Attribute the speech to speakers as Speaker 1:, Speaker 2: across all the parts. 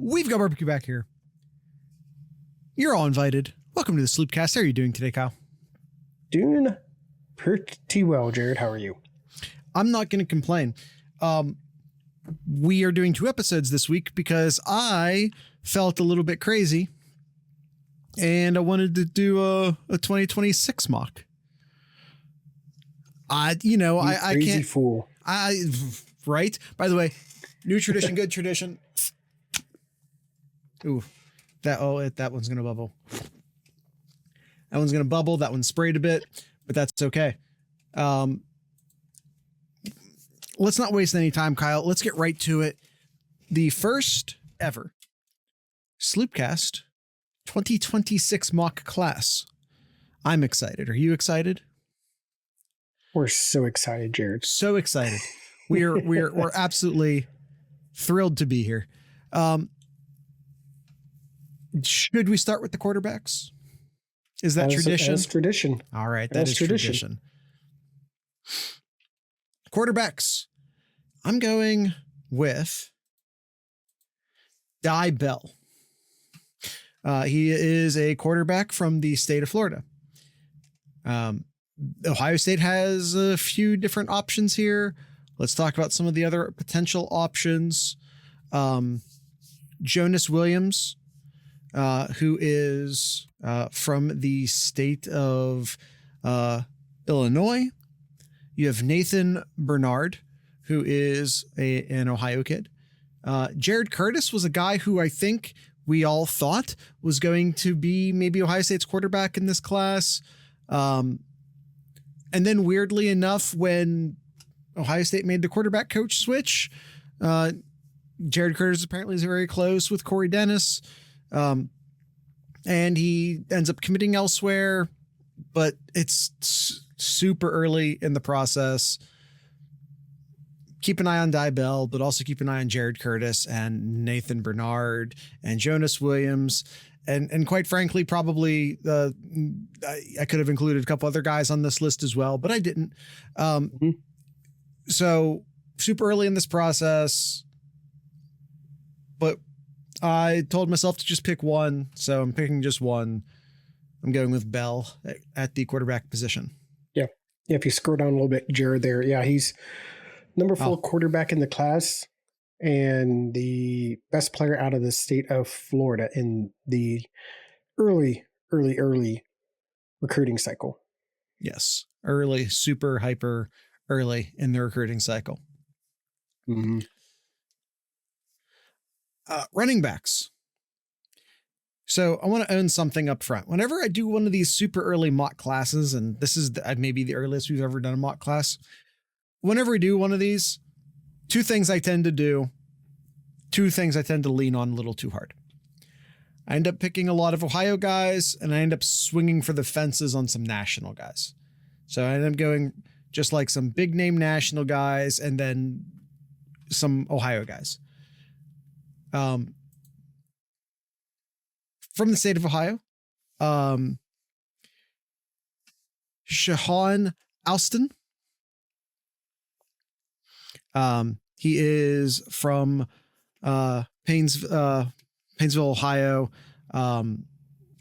Speaker 1: We've got barbecue back here. You're all invited. Welcome to the Sloopcast. How are you doing today, Kyle?
Speaker 2: Doing pretty well, Jared. How are you?
Speaker 1: I'm not going to complain. We are doing 2 episodes this week because I felt a little bit crazy and I wanted to do a 2026 mock. I can't
Speaker 2: fool.
Speaker 1: Right. By the way, new tradition, good tradition. Ooh, that one's going to bubble. That one's going to bubble. That one sprayed a bit, but that's okay. Let's not waste any time, Kyle. Let's get right to it. The first ever Sloopcast 2026 mock class. I'm excited. Are you excited?
Speaker 2: We're so excited, Jared.
Speaker 1: So excited. We're absolutely thrilled to be here. Should we start with the quarterbacks? Is that tradition?
Speaker 2: That's tradition.
Speaker 1: All right, that is tradition. Quarterbacks. I'm going with Dye Bell. He is a quarterback from the state of Florida. Ohio State has a few different options here. Let's talk about some of the other potential options. Jonas Williams, who is from the state of Illinois. You have Nathan Bernard, who is an Ohio kid. Jared Curtis was a guy who I think we all thought was going to be maybe Ohio State's quarterback in this class. And then weirdly enough, when Ohio State made the quarterback coach switch, Jared Curtis apparently is very close with Corey Dennis. And he ends up committing elsewhere, but it's super early in the process. Keep an eye on Dye Bell, but also keep an eye on Jared Curtis and Nathan Bernard and Jonas Williams. And quite frankly, probably I could have included a couple other guys on this list as well, but I didn't. So super early in this process, but I told myself to just pick one. So I'm picking just one. I'm going with Bell at the quarterback position.
Speaker 2: Yeah. If you scroll down a little bit, Jared there. Yeah. He's number 4 quarterback in the class and the best player out of the state of Florida in the early recruiting cycle.
Speaker 1: Yes. Early, super hyper early in the recruiting cycle.
Speaker 2: Mm-hmm.
Speaker 1: Running backs. So I want to own something up front. Whenever I do one of these super early mock classes, and this is maybe the earliest we've ever done a mock class. Whenever we do one of these, 2 things I tend to do, 2 things I tend to lean on a little too hard. I end up picking a lot of Ohio guys, and I end up swinging for the fences on some national guys. So I end up going just like some big name national guys and then some Ohio guys. From the state of Ohio, Shahan Alston. He is from Painesville, Ohio,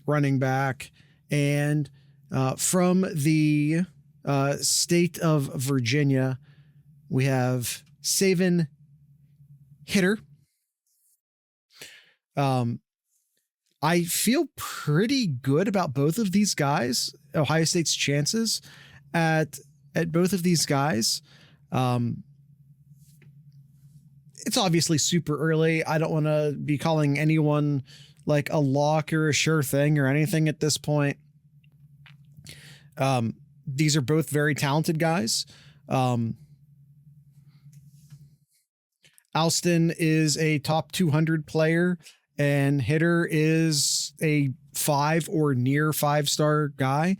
Speaker 1: running back, and from the state of Virginia, we have Savan Hitter. I feel pretty good about both of these guys, Ohio State's chances at both of these guys. It's obviously super early. I don't want to be calling anyone like a lock or a sure thing or anything at this point. These are both very talented guys. Alston is a top 200 player and Hitter is a 5 or near 5-star guy.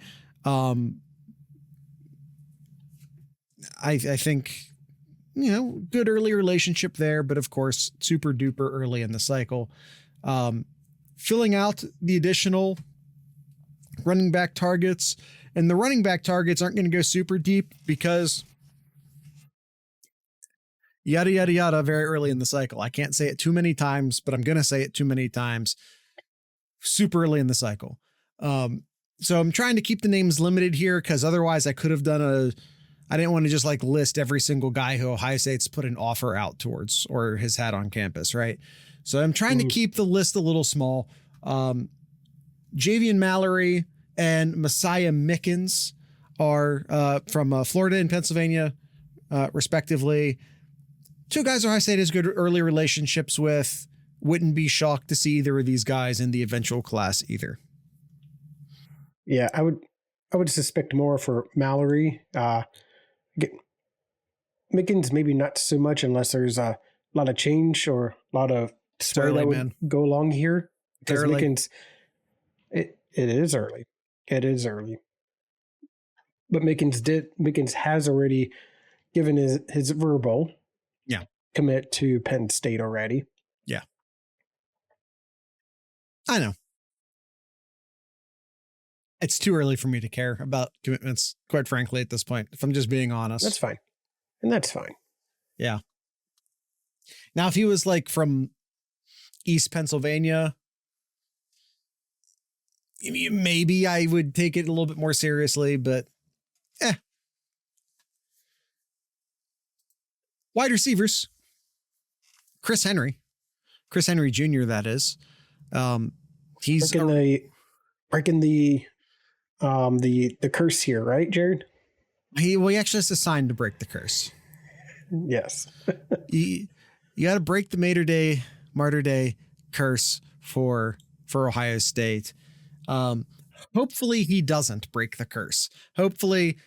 Speaker 1: I think, good early relationship there, but of course, super duper early in the cycle. Filling out the additional running back targets, and the running back targets aren't going to go super deep because yada, yada, yada, very early in the cycle. I can't say it too many times, but I'm going to say it too many times. Super early in the cycle. So I'm trying to keep the names limited here because otherwise I could have done I didn't want to just like list every single guy who Ohio State's put an offer out towards or has had on campus, right? So I'm trying to keep the list a little small. Javian Mallory and Messiah Mickens are from Florida and Pennsylvania, respectively. Two guys Ohio State has good early relationships with. Wouldn't be shocked to see either of these guys in the eventual class either.
Speaker 2: Yeah, I would suspect more for Mallory. Mickens maybe not so much unless there's a lot of change or a lot of story that would go along here. Because Mickens, it is early. It is early. But Mickens has already given his verbal commit to Penn State already.
Speaker 1: Yeah. I know. It's too early for me to care about commitments, quite frankly, at this point, if I'm just being honest.
Speaker 2: That's fine. And that's fine.
Speaker 1: Yeah. Now, if he was like from East Pennsylvania, maybe I would take it a little bit more seriously, but Wide receivers. Chris Henry Jr., that is. He's
Speaker 2: breaking the curse here, right, Jared?
Speaker 1: He actually has to sign to break the curse.
Speaker 2: Yes.
Speaker 1: you got to break the Martyr Day curse for Ohio State. Hopefully he doesn't break the curse. Hopefully,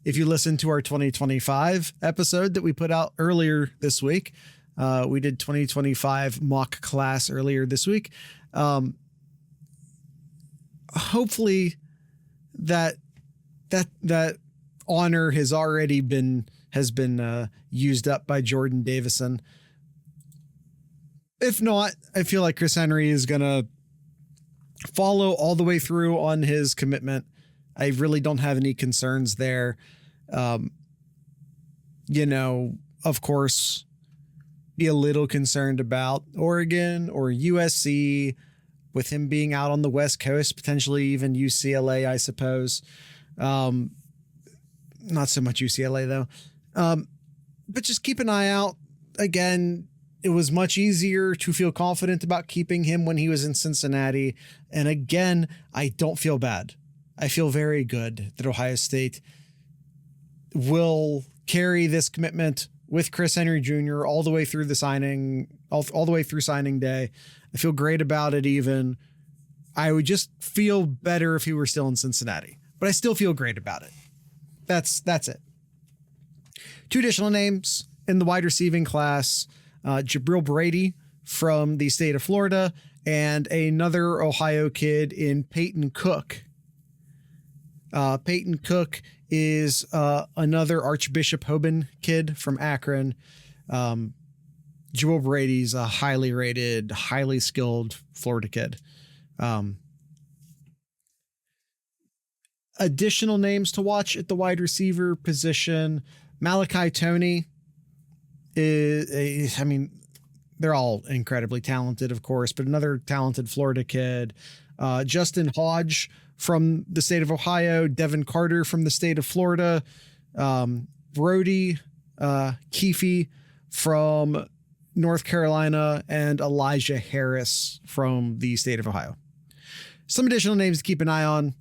Speaker 1: if you listen to our 2025 episode that we put out earlier this week, we did 2025 mock class earlier this week. Hopefully that honor has already been used up by Jordan Davison. If not, I feel like Chris Henry is going to follow all the way through on his commitment. I really don't have any concerns there. Of course, be a little concerned about Oregon or USC with him being out on the West Coast, potentially even UCLA, I suppose. Not so much UCLA though. But just keep an eye out. Again, it was much easier to feel confident about keeping him when he was in Cincinnati. And again, I don't feel bad. I feel very good that Ohio State will carry this commitment with Chris Henry Jr. all the way through the signing, all the way through signing day. I feel great about it. Even I would just feel better if he were still in Cincinnati, but I still feel great about it. That's it. Two additional names in the wide receiving class, Jabril Brady from the state of Florida and another Ohio kid in Peyton Cook. Peyton Cook is another Archbishop Hoban kid from Akron. Jabril Brady's a highly rated, highly skilled Florida kid. Additional names to watch at the wide receiver position. Malachi Toney is, they're all incredibly talented, of course, but another talented Florida kid. Justin Hodge from the state of Ohio, Devin Carter from the state of Florida, Brody Keefe from North Carolina, and Elijah Harris from the state of Ohio. Some additional names to keep an eye on.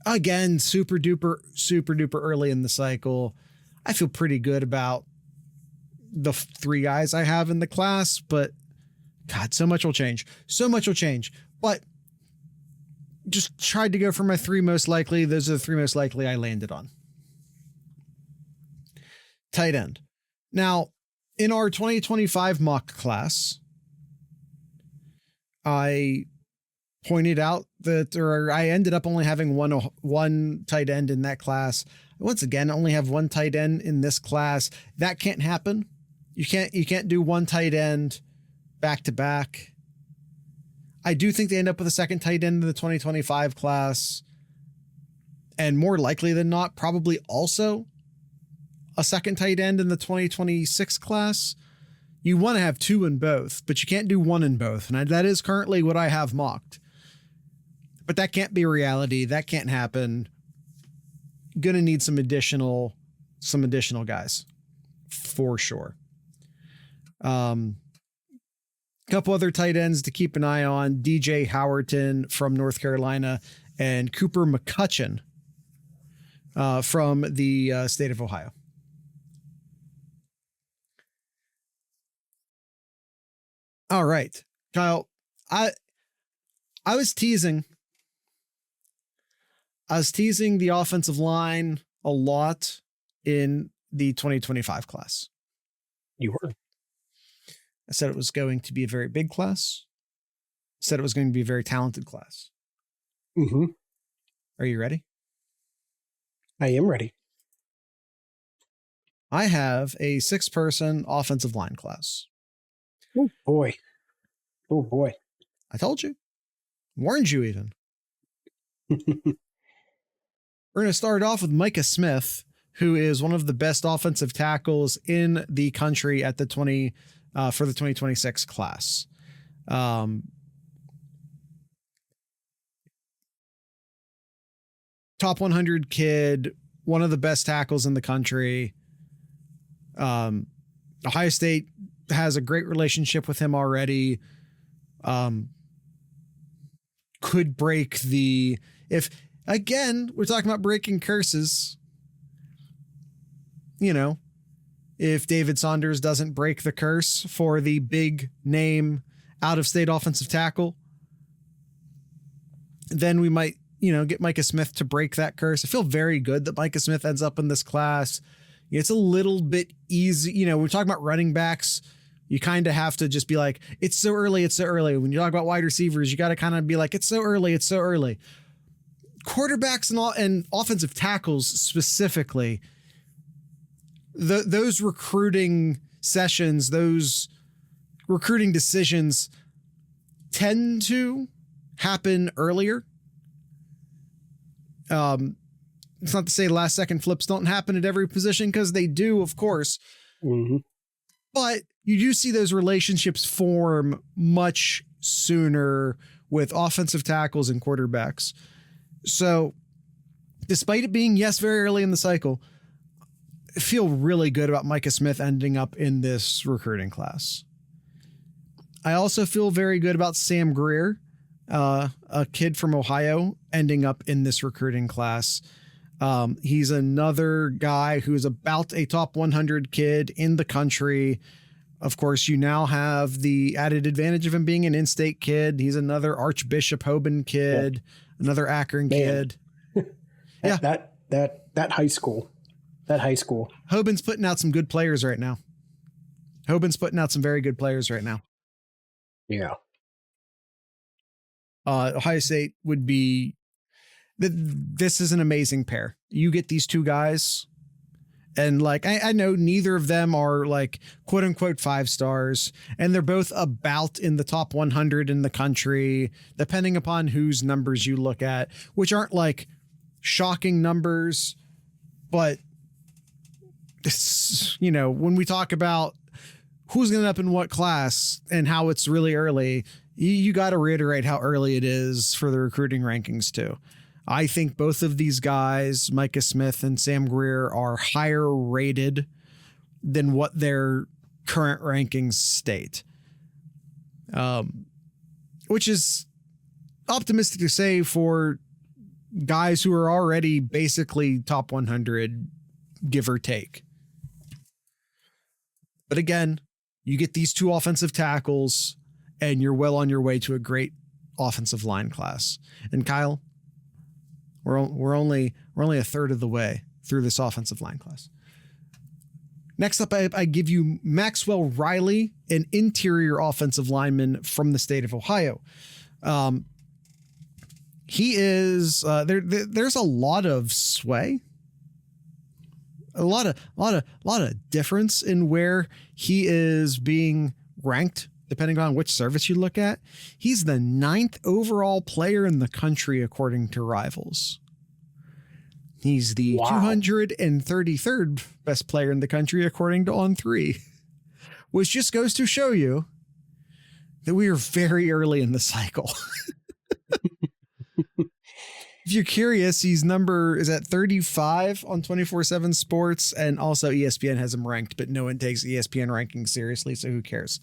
Speaker 1: Again, super duper early in the cycle. I feel pretty good about the three guys I have in the class, but God, so much will change. But just tried to go for my three most likely. Those are the three most likely I landed on. Tight end. Now, in our 2025 mock class, I pointed out that, or I ended up only having one tight end in that class. Once again, I only have one tight end in this class. That can't happen. You can't do one tight end back to back. I do think they end up with a second tight end in the 2025 class. And more likely than not, probably also a second tight end in the 2026 class, you want to have 2 in both, but you can't do 1 in both. And that is currently what I have mocked. But that can't be reality. That can't happen. Going to need some additional guys for sure. Couple other tight ends to keep an eye on: DJ Howerton from North Carolina and Cooper McCutcheon from the state of Ohio. All right, Kyle, I was teasing the offensive line a lot in the 2025 class.
Speaker 2: You were.
Speaker 1: I said it was going to be a very big class. I said it was going to be a very talented class.
Speaker 2: Mm-hmm.
Speaker 1: Are you ready?
Speaker 2: I am ready.
Speaker 1: I have a 6-person offensive line class.
Speaker 2: Oh boy. Oh boy.
Speaker 1: I told you. Warned you even. We're going to start off with Micah Smith, who is one of the best offensive tackles in the country at the for the 2026 class. Top 100 kid, one of the best tackles in the country. Ohio State has a great relationship with him already. Could break if again, we're talking about breaking curses. You know, if David Saunders doesn't break the curse for the big name out-of-state offensive tackle, then we might, get Micah Smith to break that curse. I feel very good that Micah Smith ends up in this class. It's a little bit easy. We're talking about running backs. You kind of have to just be like, it's so early. It's so early. When you talk about wide receivers, you got to kind of be like, it's so early. It's so early. Quarterbacks and offensive tackles specifically, those recruiting sessions, those recruiting decisions tend to happen earlier. It's not to say last second flips don't happen at every position, because they do, of course.
Speaker 2: Mm-hmm.
Speaker 1: But you do see those relationships form much sooner with offensive tackles and quarterbacks. So despite it being, yes, very early in the cycle, I feel really good about Micah Smith ending up in this recruiting class. I also feel very good about Sam Greer, a kid from Ohio, ending up in this recruiting class. He's another guy who's about a top 100 kid in the country. Of course, you now have the added advantage of him being an in-state kid. He's another Archbishop Hoban kid, another Akron kid.
Speaker 2: That high school. That high school.
Speaker 1: Hoban's putting out some good players right now. Hoban's putting out some very good players right now.
Speaker 2: Yeah.
Speaker 1: Ohio State would be... This is an amazing pair. You get these two guys, and I know neither of them are quote unquote 5 stars, and they're both about in the top 100 in the country, depending upon whose numbers you look at, which aren't shocking numbers, but it's, when we talk about who's going to end up in what class and how it's really early, you got to reiterate how early it is for the recruiting rankings too. I think both of these guys, Micah Smith and Sam Greer, are higher rated than what their current rankings state. Which is optimistic to say for guys who are already basically top 100, give or take. But again, you get these 2 offensive tackles and you're well on your way to a great offensive line class. And Kyle, we're only a third of the way through this offensive line class. Next up, I give you Maxwell Riley, an interior offensive lineman from the state of Ohio. He is there's a lot of sway, a lot of difference in where he is being ranked, depending on which service you look at. He's the 9th overall player in the country, according to Rivals. He's the
Speaker 2: Wow.
Speaker 1: 233rd best player in the country, according to On3, which just goes to show you that we are very early in the cycle. If you're curious, his number is at 35 on 24/7 Sports, and also ESPN has him ranked, but no one takes ESPN rankings seriously, so who cares?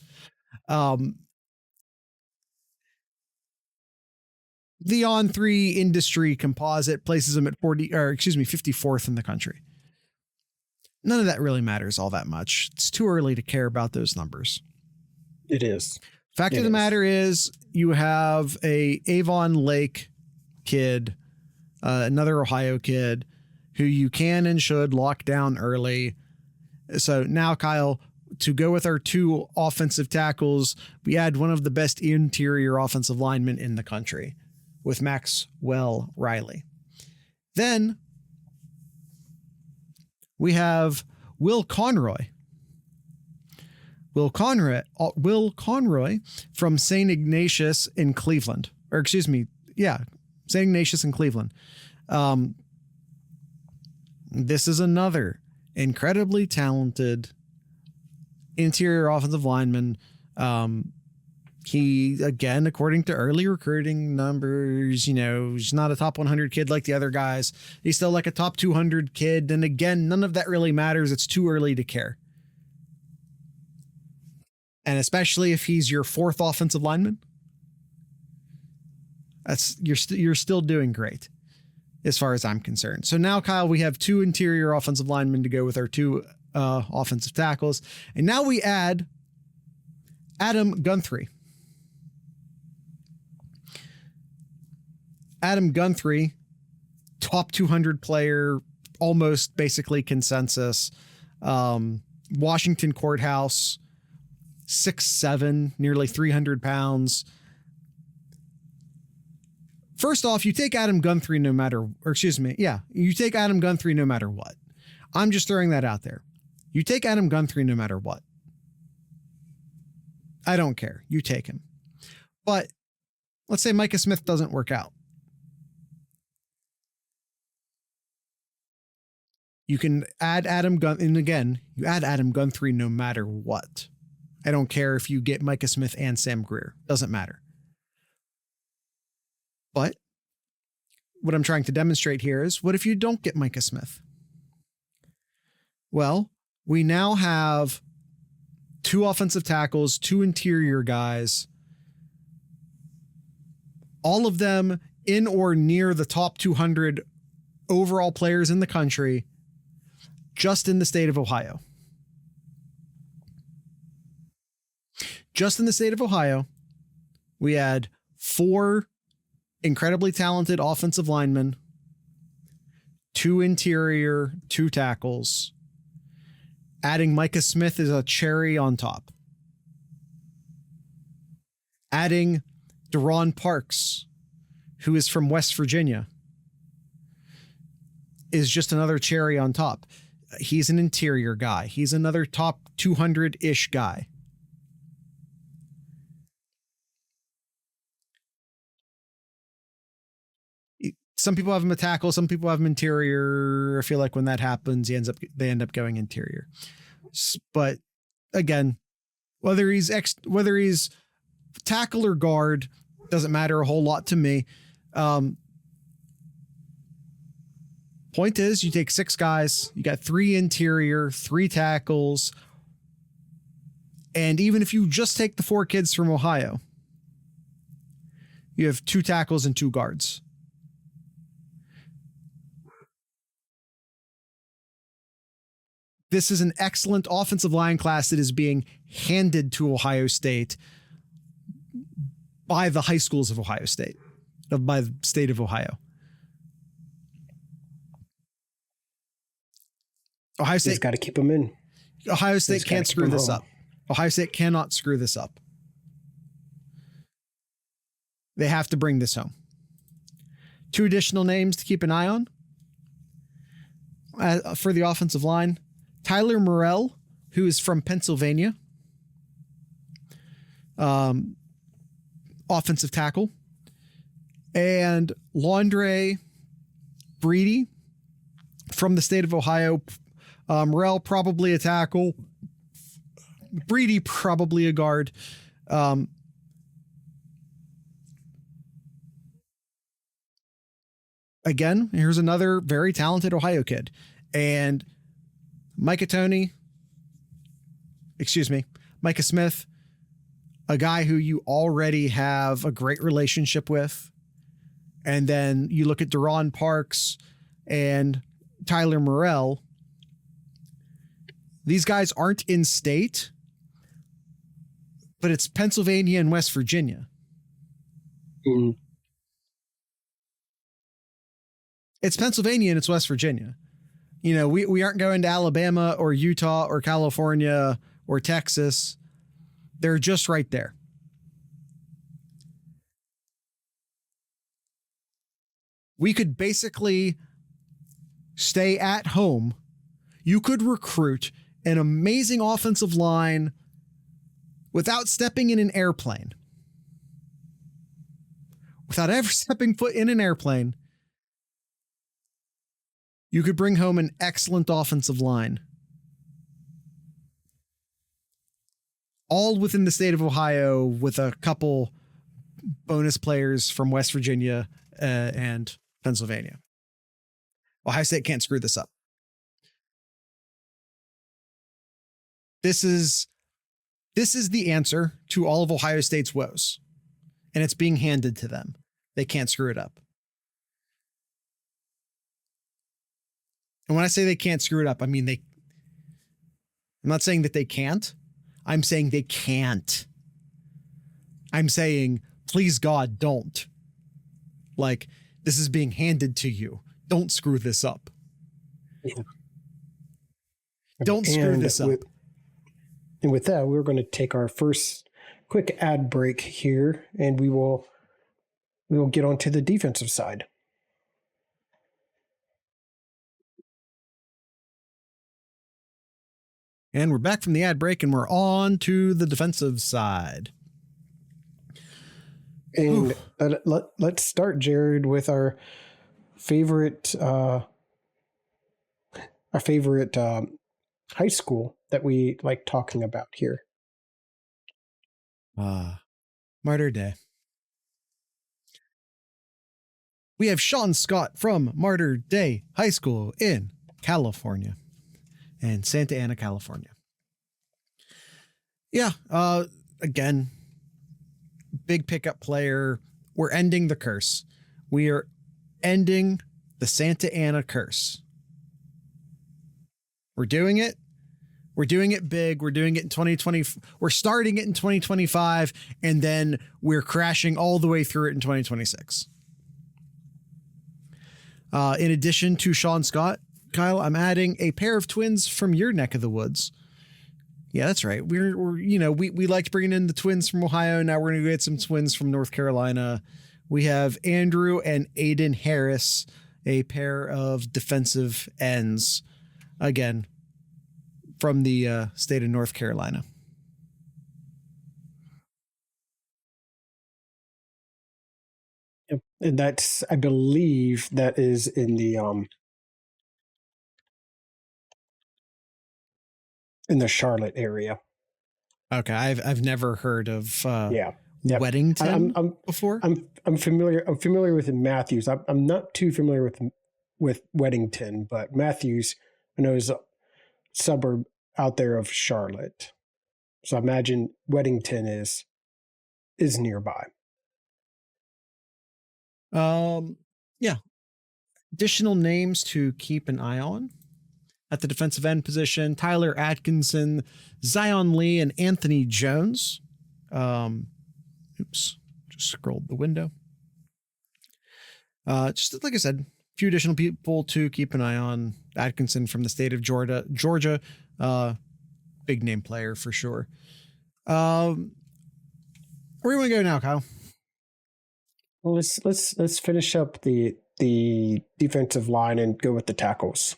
Speaker 1: The On3 industry composite places him at 54th in the country. None of that really matters all that much. It's too early to care about those numbers.
Speaker 2: It is.
Speaker 1: Fact of the matter is, you have a Avon Lake kid, another Ohio kid, who you can and should lock down early. So now, Kyle, to go with our 2 offensive tackles, we add one of the best interior offensive linemen in the country with Maxwell Riley. Then we have Will Conroy. Will Conroy from St. Ignatius in Cleveland. St. Ignatius in Cleveland. This is another incredibly talented interior offensive lineman. He, again, according to early recruiting numbers, he's not a top 100 kid like the other guys. He's still like a top 200 kid. And again, none of that really matters. It's too early to care. And especially if he's your 4th offensive lineman, you're still doing great as far as I'm concerned. So now, Kyle, we have 2 interior offensive linemen to go with our 2 offensive tackles. And now we add Adam Guthrie. Adam Guthrie, top 200 player, almost basically consensus. Washington Courthouse, 6'7", nearly 300 pounds. First off, you take Adam Guthrie no matter what. I'm just throwing that out there. You take Adam Guthrie no matter what. I don't care. You take him. But let's say Micah Smith doesn't work out. You can add Adam Guthrie, and again, you add Adam Guthrie no matter what. I don't care if you get Micah Smith and Sam Greer. Doesn't matter. But what I'm trying to demonstrate here is, what if you don't get Micah Smith? Well, we now have 2 offensive tackles, 2 interior guys, all of them in or near the top 200 overall players in the country, just in the state of Ohio. Just in the state of Ohio, we add 4 incredibly talented offensive linemen, 2 interior, 2 tackles. Adding Micah Smith is a cherry on top. Adding Deron Parks, who is from West Virginia, is just another cherry on top. He's an interior guy. He's another top 200-ish guy. Some people have him a tackle. Some people have him interior. I feel like when that happens, they end up going interior. But again, whether he's tackle or guard, doesn't matter a whole lot to me. Point is, you take 6 guys, you got 3 interior, 3 tackles. And even if you just take the 4 kids from Ohio, you have 2 tackles and 2 guards. This is an excellent offensive line class that is being handed to Ohio State by the high schools of Ohio State, by the state of Ohio. Ohio State
Speaker 2: got to keep them in.
Speaker 1: Ohio State can't screw this up. Ohio State cannot screw this up. They have to bring this home. 2 additional names to keep an eye on for the offensive line. Tyler Morrell, who is from Pennsylvania. Offensive tackle. And Laundre Breedy, from the state of Ohio, Morrell probably a tackle. Breedy probably a guard. Again, here's another very talented Ohio kid. And Micah Smith, a guy who you already have a great relationship with. And then you look at Deron Parks and Tyler Morrell. These guys aren't in state, but it's Pennsylvania and West Virginia.
Speaker 2: Mm.
Speaker 1: It's Pennsylvania and it's West Virginia. You know, we aren't going to Alabama or Utah or California or Texas. They're just right there. We could basically stay at home. You could recruit an amazing offensive line without stepping in an airplane. Without ever stepping foot in an airplane, you could bring home an excellent offensive line. All within the state of Ohio with a couple bonus players from West Virginia and Pennsylvania. Ohio State can't screw this up. This is the answer to all of Ohio State's woes, and it's being handed to them. They can't screw it up. And when I say they can't screw it up, I mean I'm not saying that they can't. I'm saying they can't. I'm saying, please God, don't. Like, this is being handed to you. Don't screw this up.
Speaker 2: Yeah.
Speaker 1: Don't screw this up.
Speaker 2: And with that, we're going to take our first quick ad break here, and we will get on to the defensive side.
Speaker 1: And we're back from the ad break, and we're on to the defensive side.
Speaker 2: And let's start, Jared, with our favorite high school that we like talking about here.
Speaker 1: Martyr Day. We have Sean Scott from Martyr Day High School in California. And Santa Ana, California. Yeah, again, big pickup player. We're ending the curse. We are ending the Santa Ana curse. We're doing it. We're doing it big. We're doing it in 2020. We're starting it in 2025, and then we're crashing all the way through it in 2026. In addition to Sean Scott, Kyle, I'm adding a pair of twins from your neck of the woods. Yeah, that's right. We liked bringing in the twins from Ohio. Now we're going to get some twins from North Carolina. We have Andrew and Aiden Harris, a pair of defensive ends, again, from the state of North Carolina.
Speaker 2: Yep. And I believe that is in the Charlotte area.
Speaker 1: Okay, I've never heard of
Speaker 2: Yep.
Speaker 1: Weddington before.
Speaker 2: I'm familiar with Matthews. I'm not too familiar with Weddington, but Matthews I know is a suburb out there of Charlotte. So I imagine Weddington is nearby.
Speaker 1: Yeah. Additional names to keep an eye on. At the defensive end position, Tyler Atkinson, Zion Lee, and Anthony Jones. Just scrolled the window. Just like I said, a few additional people to keep an eye on. Atkinson from the state of Georgia, big name player for sure. Where do you want to go now, Kyle?
Speaker 2: Well, let's finish up the defensive line and go with the tackles.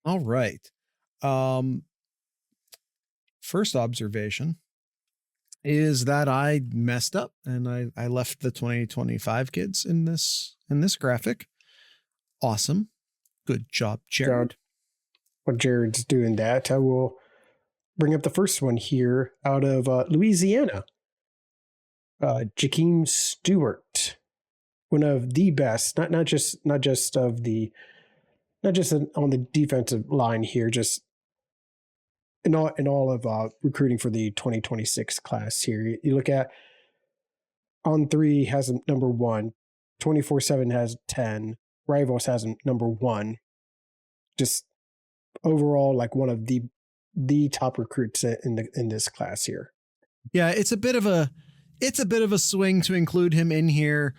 Speaker 1: All right. First observation is that I messed up and I left the 2025 kids in this graphic. Awesome. Good job, Jared.
Speaker 2: Well, Jared's doing that. I will bring up the first one here out of Louisiana. Jakeem Stewart, one of the best, not just on the defensive line here, just in all of recruiting for the 2026 class here. You look at On 3 has him number 1, 24/7 has 10, Rivals has him number 1. Just overall, like one of the top recruits in this class here.
Speaker 1: Yeah, it's a bit of a swing to include him in here.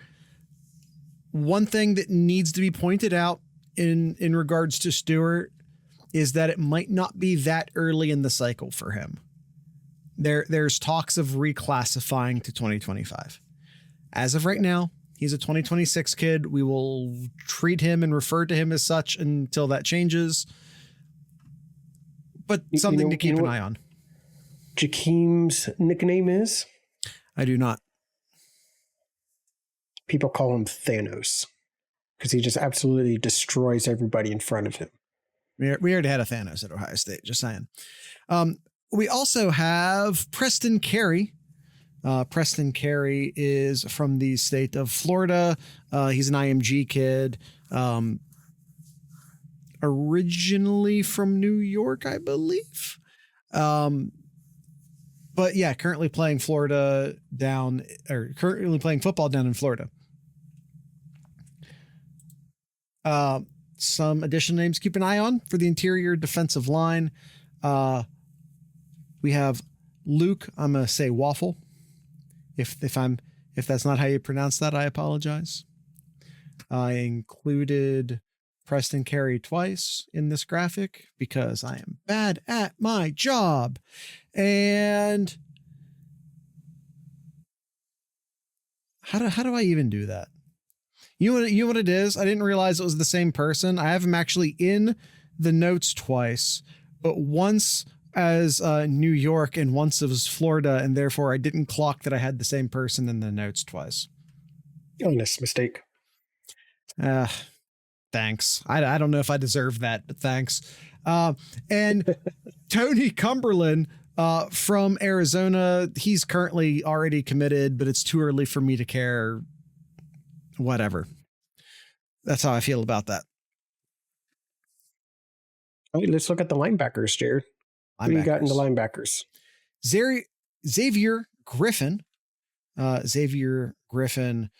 Speaker 1: One thing that needs to be pointed out in regards to Stewart is that it might not be that early in the cycle for him. There's talks of reclassifying to 2025. As of right now, he's a 2026 kid. We will treat him and refer to him as such until that changes. But something to keep an eye on.
Speaker 2: Jakeem's nickname is?
Speaker 1: I do not.
Speaker 2: People call him Thanos because he just absolutely destroys everybody in front of him.
Speaker 1: We already had a Thanos at Ohio State, just saying. We also have Preston Carey. Preston Carey is from the state of Florida. He's an IMG kid. Originally from New York, I believe. But yeah, currently playing football down in Florida. Some additional names to keep an eye on for the interior defensive line. We have Luke. I'm going to say Waffle. If that's not how you pronounce that, I apologize. I included Preston Carey twice in this graphic because I am bad at my job. And how do I even do that? You know what it is? I didn't realize it was the same person. I have him actually in the notes twice, but once as New York and once as Florida, and therefore I didn't clock that I had the same person in the notes twice.
Speaker 2: Honest mistake.
Speaker 1: Thanks. I don't know if I deserve that, but thanks. And Tony Cumberland from Arizona, he's currently already committed, but it's too early for me to care. Whatever. That's how I feel about that.
Speaker 2: All right, let's look at the linebackers, Jared. What do you got in the linebackers?
Speaker 1: Xavier Griffin. Xavier Griffin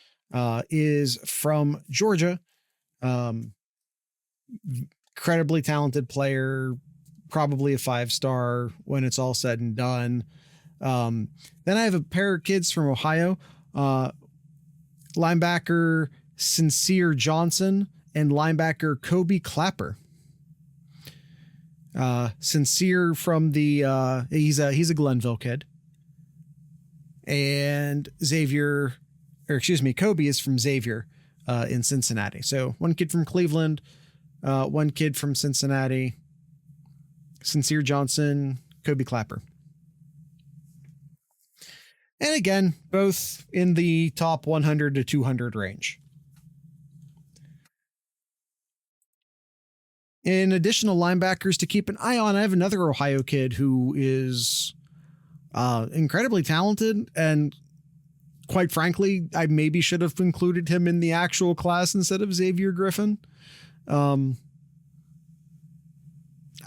Speaker 1: is from Georgia. Incredibly talented player, probably a 5-star when it's all said and done. Then I have a pair of kids from Ohio. Linebacker Sincere Johnson and linebacker Kobe Clapper. Sincere from the he's a Glenville kid. And Kobe is from Xavier in Cincinnati. So one kid from Cleveland, one kid from Cincinnati. Sincere Johnson, Kobe Clapper. And again, both in the top 100 to 200 range. In additional linebackers to keep an eye on, I have another Ohio kid who is incredibly talented, and quite frankly, I maybe should have included him in the actual class instead of Xavier Griffin. I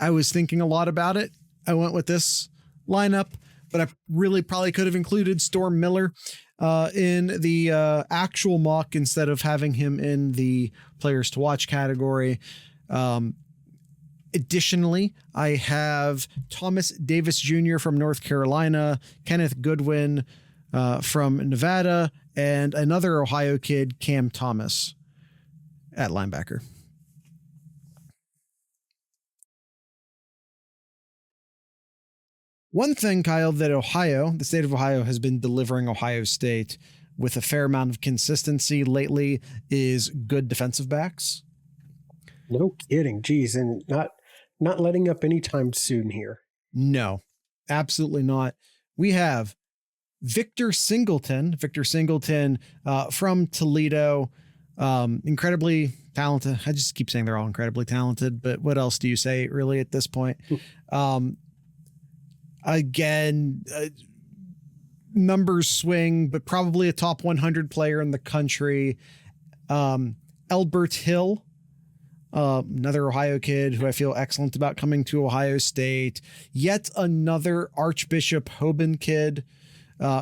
Speaker 1: was thinking a lot about it. I went with this lineup, but I really probably could have included Storm Miller in the actual mock instead of having him in the players to watch category. Additionally, I have Thomas Davis Jr. from North Carolina, Kenneth Goodwin from Nevada, and another Ohio kid, Cam Thomas, at linebacker. One thing, Kyle, that the state of Ohio has been delivering Ohio State with a fair amount of consistency lately is good defensive backs.
Speaker 2: No kidding. Geez, and not letting up anytime soon here.
Speaker 1: No, absolutely not. We have Victor Singleton from Toledo. Incredibly talented. I just keep saying they're all incredibly talented, but what else do you say really at this point? Again, numbers swing, but probably a top 100 player in the country. Elbert Hill, another Ohio kid who I feel excellent about coming to Ohio State. Yet another Archbishop Hoban kid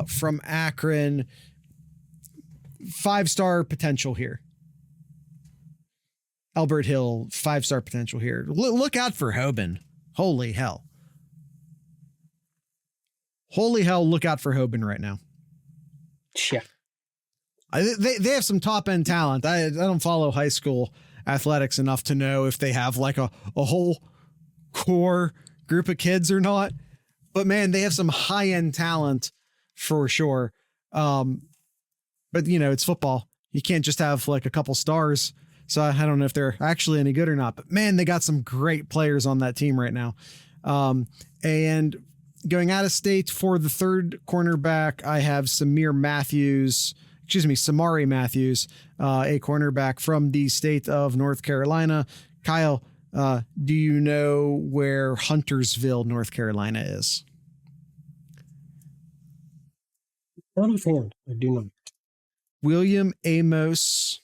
Speaker 1: from Akron. 5-star potential here. Elbert Hill, 5-star potential here. Look out for Hoban. Holy hell. Holy hell, look out for Hoban right now.
Speaker 2: Yeah.
Speaker 1: They have some top end talent. I don't follow high school athletics enough to know if they have like a whole core group of kids or not. But man, they have some high end talent for sure. But you know, it's football. You can't just have like a couple stars. So I don't know if they're actually any good or not, but man, they got some great players on that team right now. And going out of state for the third cornerback, I have Samari Matthews, a cornerback from the state of North Carolina. Kyle, do you know where Huntersville, North Carolina is?
Speaker 2: Not offhand. I do not.
Speaker 1: William Amos.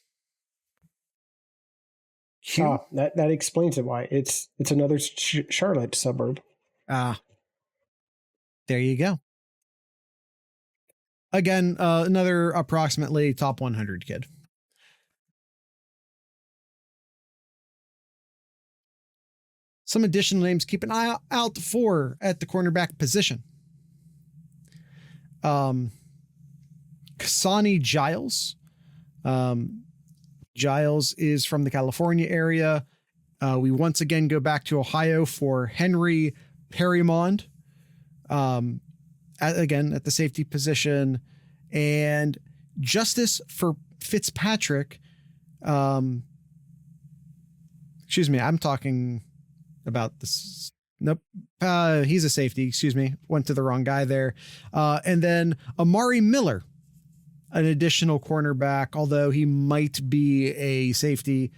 Speaker 2: That explains it. Why it's another Charlotte suburb.
Speaker 1: There you go. Again, another approximately top 100 kid. Some additional names keep an eye out for at the cornerback position. Kasani Giles. Giles is from the California area. We once again go back to Ohio for Henry Perrymond. Again, at the safety position, and Justice for Fitzpatrick. I'm talking about this. Nope. He's a safety. Excuse me. Went to the wrong guy there. And then Amari Miller, an additional cornerback, although he might be a safety.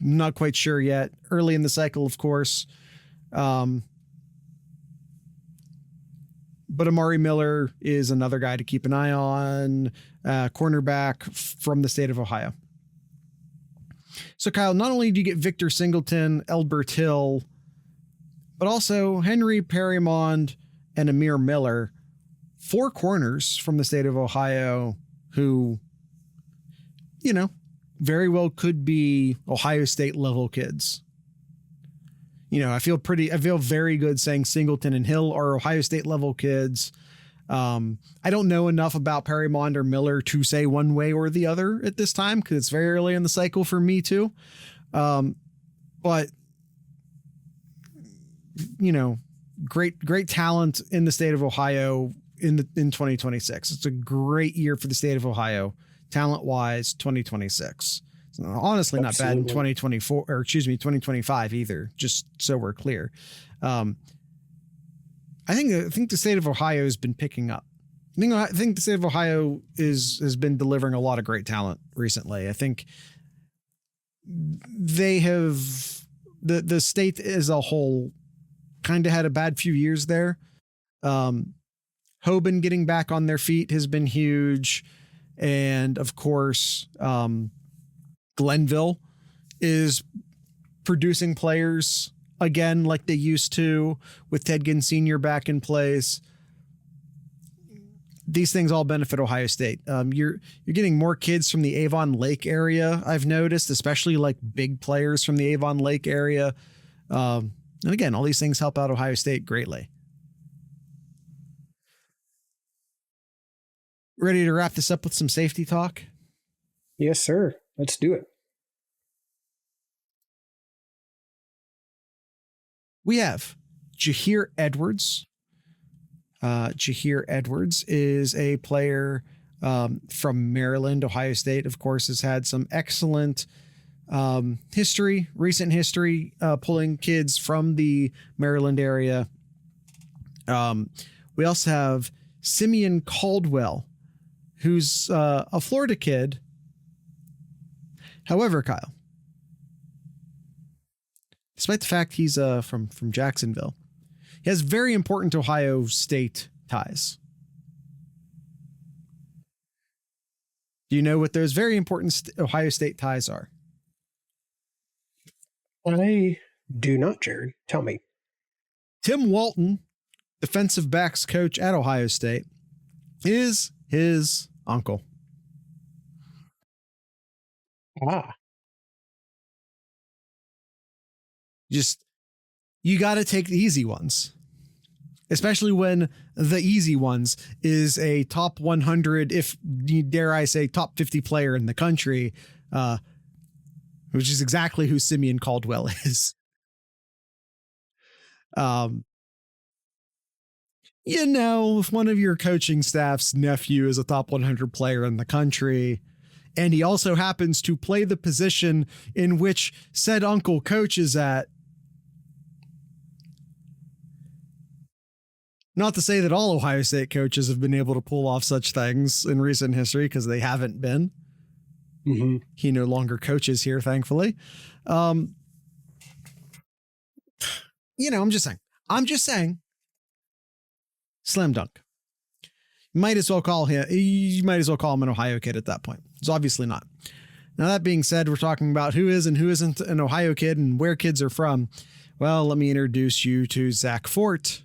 Speaker 1: Not quite sure yet. Early in the cycle, of course. But Amari Miller is another guy to keep an eye on, cornerback from the state of Ohio. So, Kyle, not only do you get Victor Singleton, Elbert Hill, but also Henry Perrymond and Amir Miller, 4 corners from the state of Ohio who, you know, very well could be Ohio State level kids. You know, I feel very good saying Singleton and Hill are Ohio State level kids. I don't know enough about Perrymond or Miller to say one way or the other at this time, because it's very early in the cycle for me too. But you know, great talent in the state of Ohio in 2026. It's a great year for the state of Ohio, talent wise, 2026. Honestly, not bad in 2025 either, just so we're clear. I think the state of Ohio has been picking up. I think the state of Ohio has been delivering a lot of great talent recently. I think they have the state as a whole kind of had a bad few years there. Hoban getting back on their feet has been huge. And of course, Glenville is producing players again like they used to with Ted Ginn Sr. back in place. These things all benefit Ohio State. You're getting more kids from the Avon Lake area, I've noticed, especially like big players from the Avon Lake area. And again, all these things help out Ohio State greatly. Ready to wrap this up with some safety talk?
Speaker 2: Yes, sir. Let's do it.
Speaker 1: We have Jahir Edwards. Jahir Edwards is a player from Maryland. Ohio State, of course, has had some excellent recent history, pulling kids from the Maryland area. We also have Simeon Caldwell, who's a Florida kid, However, Kyle, despite the fact he's from Jacksonville, he has very important Ohio State ties. Do you know what those very important Ohio State ties are?
Speaker 2: I do not, Jared. Tell me.
Speaker 1: Tim Walton, defensive backs coach at Ohio State, is his uncle. You got to take the easy ones, especially when the easy ones is a top 100, if dare I say, top 50 player in the country, which is exactly who Simeon Caldwell is. If one of your coaching staff's nephew is a top 100 player in the country, and he also happens to play the position in which said uncle coaches at, not to say that all Ohio State coaches have been able to pull off such things in recent history, because they haven't been.
Speaker 2: Mm-hmm.
Speaker 1: He no longer coaches here, thankfully. I'm just saying. Slam dunk. You might as well call him an Ohio kid at that point. It's obviously not. Now, that being said, we're talking about who is and who isn't an Ohio kid and where kids are from. Well, let me introduce you to Zach Fort.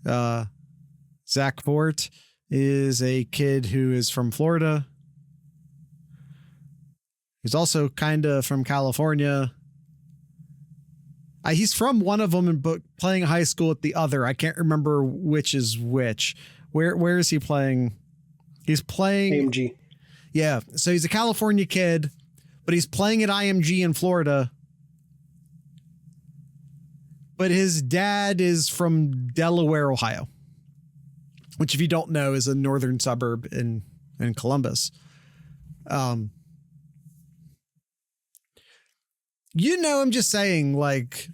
Speaker 1: Zach Fort is a kid who is from Florida. He's also kind of from California. He's from one of them, but playing high school at the other. I can't remember which is which. Where is he playing? He's playing
Speaker 2: IMG.
Speaker 1: Yeah. So he's a California kid, but he's playing at IMG in Florida. But his dad is from Delaware, Ohio, which, if you don't know, is a northern suburb in Columbus. I'm just saying, like,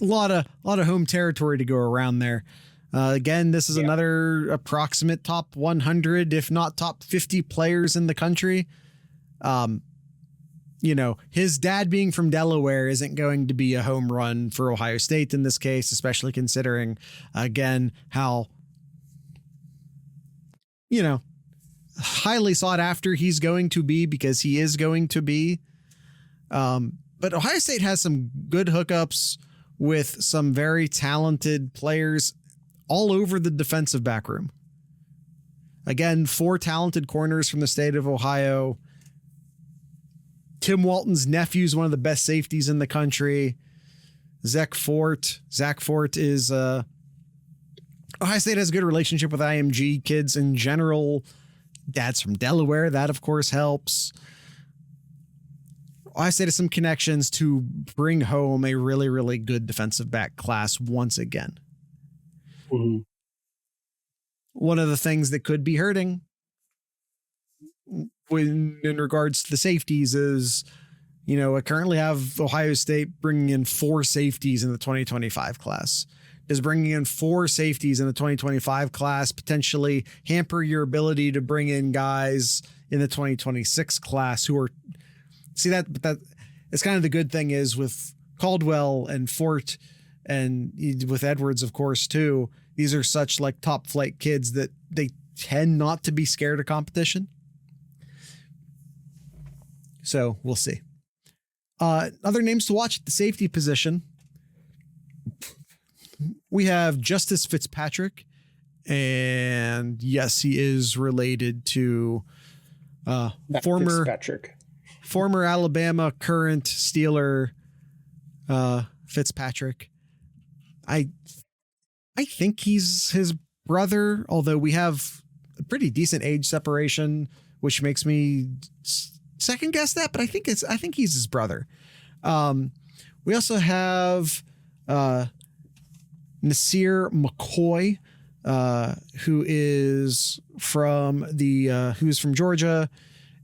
Speaker 1: a lot of home territory to go around there. Again, this is another approximate top 100, if not top 50 players in the country. His dad being from Delaware isn't going to be a home run for Ohio State in this case, especially considering, again, how, highly sought after he's going to be, because he is going to be. But Ohio State has some good hookups with some very talented players all over the defensive back room. Again, 4 talented corners from the state of Ohio. Tim Walton's nephew is one of the best safeties in the country. Zach Fort is Ohio State has a good relationship with IMG kids in general. Dad's from Delaware. That, of course, helps. Ohio State has some connections to bring home a really, really good defensive back class once again.
Speaker 2: Mm-hmm.
Speaker 1: One of the things that could be hurting in regards to the safeties is, I currently have Ohio State bringing in 4 safeties in the 2025 class. Does bringing in 4 safeties in the 2025 class potentially hamper your ability to bring in guys in the 2026 class who are... See, that it's kind of the good thing is with Caldwell and Fort and with Edwards, of course, too. These are such like top flight kids that they tend not to be scared of competition. So we'll see. Other names to watch at the safety position. We have Justice Fitzpatrick, and yes, he is related to former Alabama, current Steeler Fitzpatrick. I think he's his brother, although we have a pretty decent age separation, which makes me second guess that, but I think he's his brother. We also have Nasir McCoy, who's from Georgia.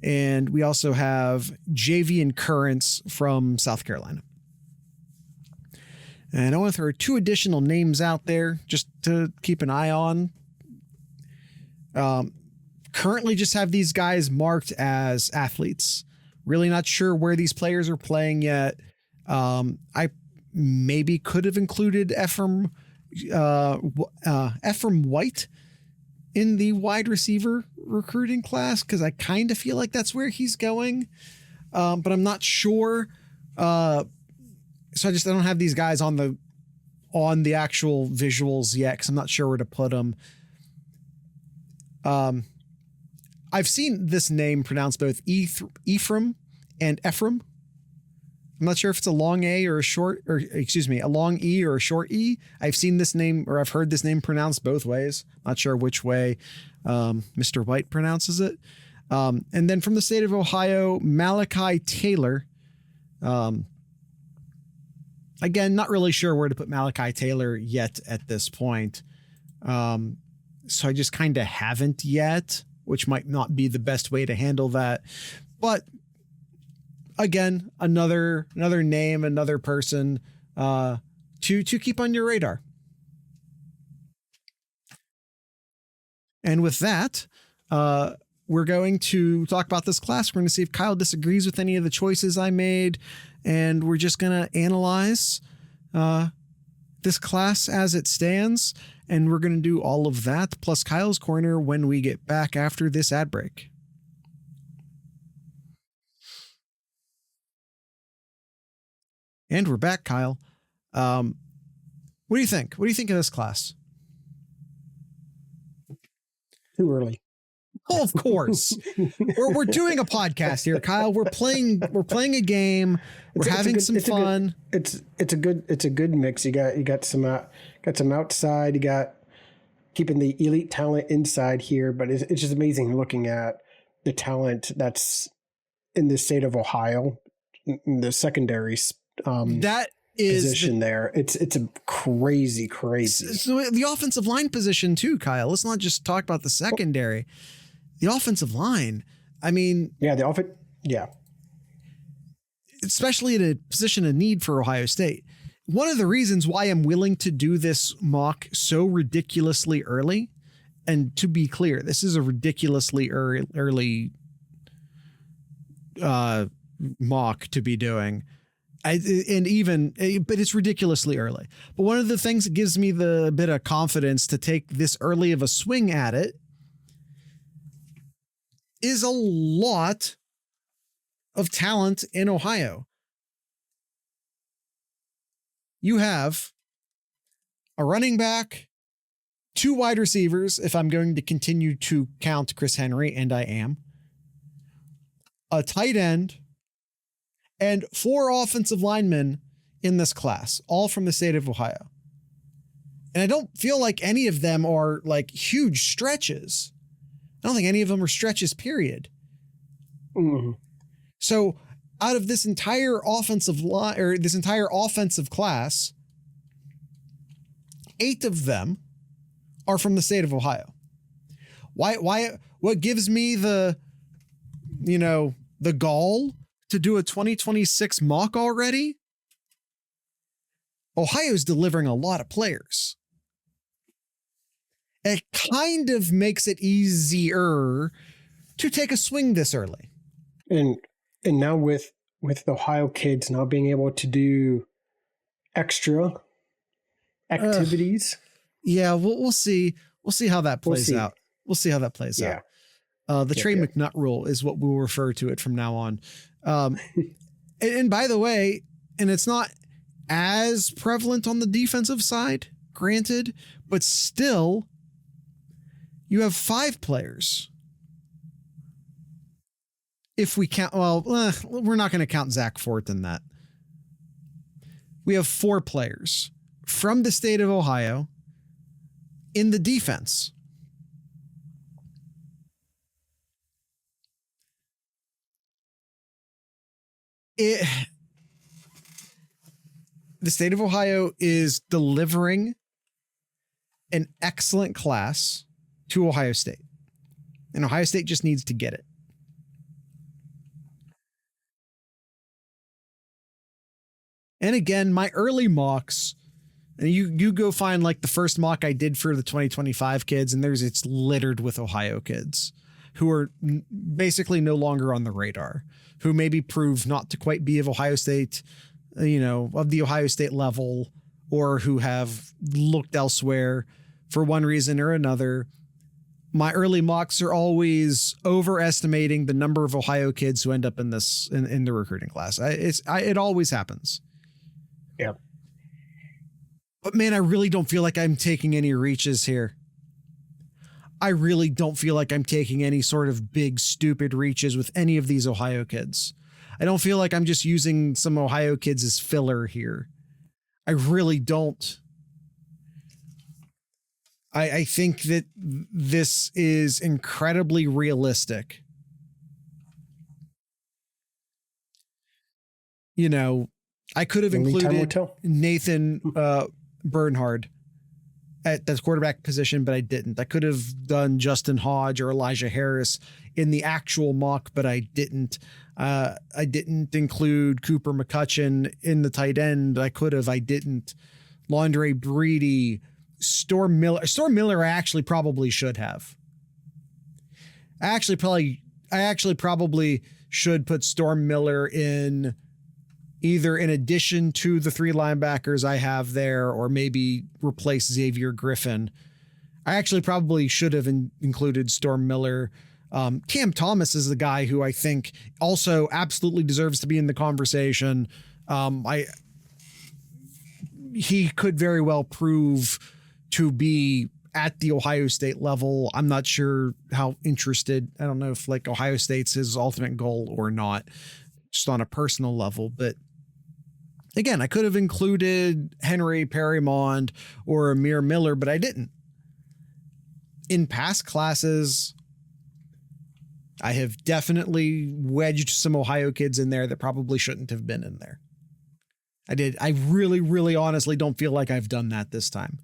Speaker 1: And we also have Javian Currents from South Carolina. And I want to throw 2 additional names out there just to keep an eye on. currently just have these guys marked as athletes. Really not sure where these players are playing yet. I maybe could have included Ephraim White in the wide receiver recruiting class, because I kind of feel like that's where he's going. But I'm not sure. So I don't have these guys on the actual visuals yet, because I'm not sure where to put them. I've seen this name pronounced both Ephraim and Ephraim. I'm not sure if it's a long A or a long E or a short E. I've seen this name, or I've heard this name pronounced both ways. Not sure which way Mr. White pronounces it. And then from the state of Ohio, Malachi Taylor. Again, not really sure where to put Malachi Taylor yet at this point. So I just kind of haven't yet, which might not be the best way to handle that. But again, another name, another person to keep on your radar. And with that, we're going to talk about this class. We're going to see if Kyle disagrees with any of the choices I made, and we're just going to analyze this class as it stands. And we're going to do all of that plus Kyle's Corner when we get back after this ad break. And we're back, Kyle. What do you think? What do you think of this class?
Speaker 2: Too early.
Speaker 1: Oh, of course. we're doing a podcast here, Kyle. We're playing a game. We're having some fun.
Speaker 2: It's a good mix. You got some outside. You got keeping the elite talent inside here, but it's just amazing looking at the talent that's in the state of Ohio, in the secondary
Speaker 1: that is
Speaker 2: position there. It's a crazy.
Speaker 1: So the offensive line position too, Kyle. Let's not just talk about the secondary. The offensive line. I mean,
Speaker 2: yeah.
Speaker 1: Especially in a position of need for Ohio State. One of the reasons why I'm willing to do this mock so ridiculously early, and to be clear, this is a ridiculously early mock to be doing. But it's ridiculously early. But one of the things that gives me the bit of confidence to take this early of a swing at it is a lot of talent in Ohio. You have a running back, 2 wide receivers, if I'm going to continue to count Chris Henry, and I am, a tight end, and 4 offensive linemen in this class, all from the state of Ohio. And I don't feel like any of them are like huge stretches. I don't think any of them are stretches, period.
Speaker 2: Mm-hmm.
Speaker 1: So out of this entire offensive line, or this entire offensive class, 8 of them are from the state of Ohio. Why, what gives me the gall to do a 2026 mock already? Ohio's delivering a lot of players. It kind of makes it easier to take a swing this early.
Speaker 2: And now with Ohio kids now being able to do extra activities.
Speaker 1: Yeah, we'll see. We'll see how that plays out. We'll see how that plays out. The Trey McNutt rule is what we'll refer to it from now on. And by the way, and it's not as prevalent on the defensive side, granted, but still, you have 5 players. If we count, we're not going to count Zach Fort in that. We have 4 players from the state of Ohio in the defense. The state of Ohio is delivering an excellent class to Ohio State, and Ohio State just needs to get it. And again, my early mocks, and you go find like the first mock I did for the 2025 kids, and it's littered with Ohio kids. who are basically no longer on the radar, who maybe prove not to quite be of Ohio State, of the Ohio State level, or who have looked elsewhere for one reason or another. My early mocks are always overestimating the number of Ohio kids who end up in the recruiting class. It always happens.
Speaker 2: Yeah.
Speaker 1: But man, I really don't feel like I'm taking any reaches here. I really don't feel like I'm taking any sort of big, stupid reaches with any of these Ohio kids. I don't feel like I'm just using some Ohio kids as filler here. I really don't. I think that this is incredibly realistic. I could have included Nathan Bernhard at the quarterback position, but I didn't. I could have done Justin Hodge or Elijah Harris in the actual mock, but I didn't. I didn't include Cooper McCutcheon in the tight end. I could have. I didn't. Londre Breedy, Storm Miller, I actually probably should have. I actually probably should put Storm Miller in either in addition to the 3 linebackers I have there, or maybe replace Xavier Griffin. I actually probably should have included Storm Miller. Cam Thomas is the guy who I think also absolutely deserves to be in the conversation. He could very well prove to be at the Ohio State level. I'm not sure how interested. I don't know if like Ohio State's his ultimate goal or not, just on a personal level. But again, I could have included Henry Perrymond or Amir Miller, but I didn't. In past classes, I have definitely wedged some Ohio kids in there that probably shouldn't have been in there. I did. I really, really honestly don't feel like I've done that this time.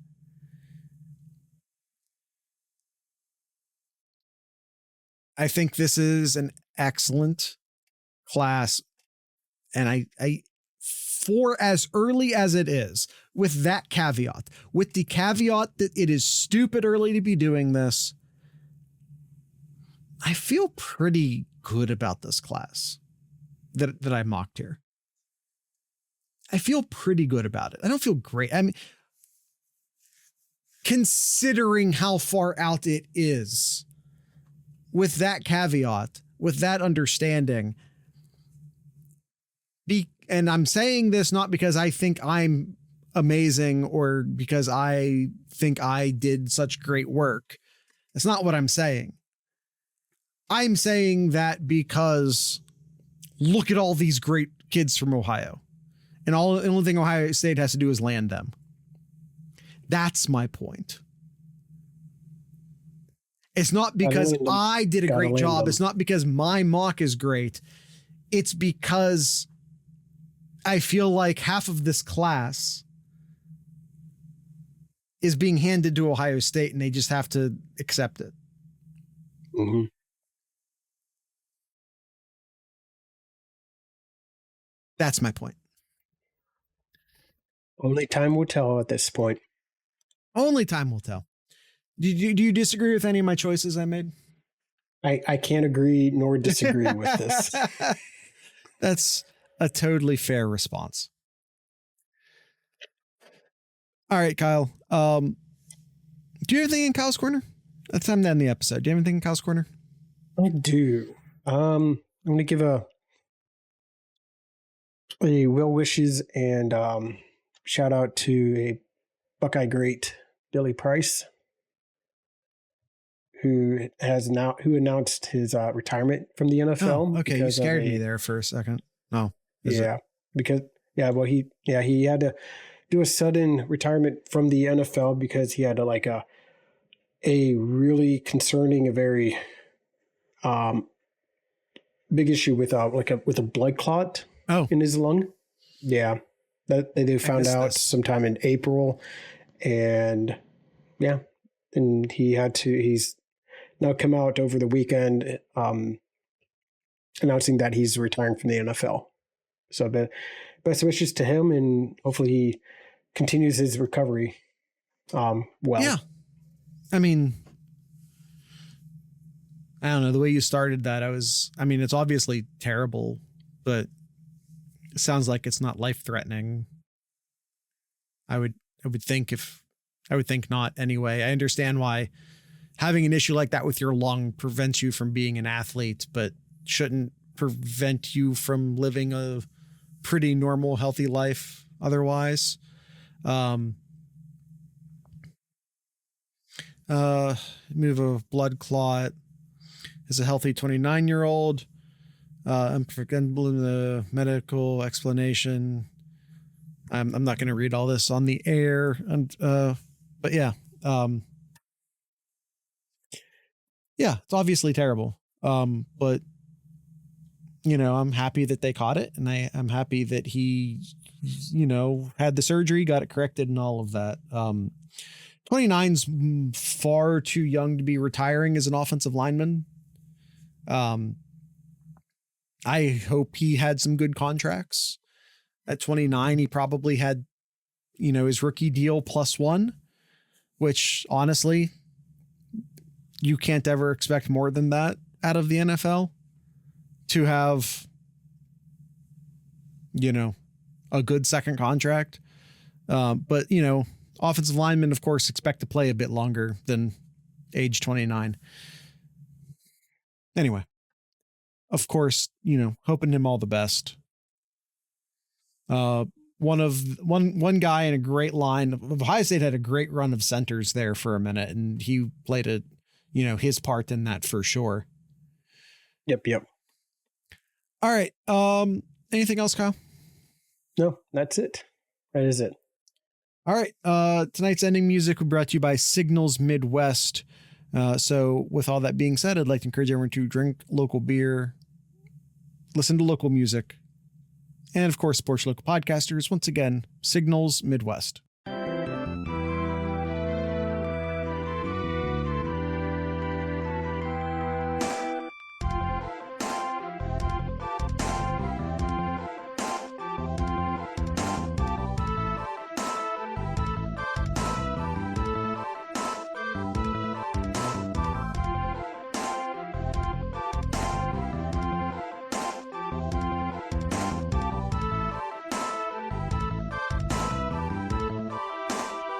Speaker 1: I think this is an excellent class. And I for as early as it is, with that caveat, with the caveat that it is stupid early to be doing this, I feel pretty good about this class that I mocked here. I feel pretty good about it. I don't feel great. I mean, considering how far out it is, with that caveat, with that understanding, and I'm saying this not because I think I'm amazing or because I think I did such great work. That's not what I'm saying. I'm saying that because look at all these great kids from Ohio, and the only thing Ohio State has to do is land them. That's my point. It's not because I did a great job. It's not because my mock is great. It's because I feel like half of this class is being handed to Ohio State and they just have to accept it.
Speaker 2: Mm-hmm.
Speaker 1: That's my point.
Speaker 2: Only time will tell at this point.
Speaker 1: Only time will tell. Do you disagree with any of my choices I made?
Speaker 2: I can't agree nor disagree with this.
Speaker 1: That's a totally fair response. All right, Kyle. Do you have anything in Kyle's Corner? That's time to end the episode. Do you have anything in Kyle's Corner?
Speaker 2: I do. I'm going to give a well wishes and shout out to a Buckeye great, Billy Price, who announced his retirement from the NFL.
Speaker 1: Oh, okay, you scared me there for a second. No.
Speaker 2: He had to do a sudden retirement from the NFL because he had a really concerning, a very big issue with a blood clot in his lung. Yeah, that they found out sometime in April, and he's now come out over the weekend announcing that he's retiring from the NFL. So best wishes to him, and hopefully he continues his recovery well.
Speaker 1: Yeah. I mean, I don't know, the way you started that, I mean, it's obviously terrible, but it sounds like it's not life threatening. I would think not anyway. I understand why having an issue like that with your lung prevents you from being an athlete, but shouldn't prevent you from living a pretty normal, healthy life otherwise. Move of blood clot is a healthy 29-year-old. I'm forgetting the medical explanation. I'm not going to read all this on the air. But yeah. Yeah, it's obviously terrible. But I'm happy that they caught it, and I'm happy that he, had the surgery, got it corrected and all of that. 29's far too young to be retiring as an offensive lineman. I hope he had some good contracts. At 29, he probably had, his rookie deal +1, which honestly, you can't ever expect more than that out of the NFL to have, a good second contract. But, offensive linemen, of course, expect to play a bit longer than age 29. Anyway, of course, hoping him all the best. One guy in a great line. Ohio State had a great run of centers there for a minute, and he played his part in that for sure.
Speaker 2: Yep.
Speaker 1: All right. Anything else, Kyle?
Speaker 2: No, that's it. That is it.
Speaker 1: All right. Tonight's ending music was brought to you by Signals Midwest. So with all that being said, I'd like to encourage everyone to drink local beer, listen to local music, and of course, support your local podcasters. Once again, Signals Midwest.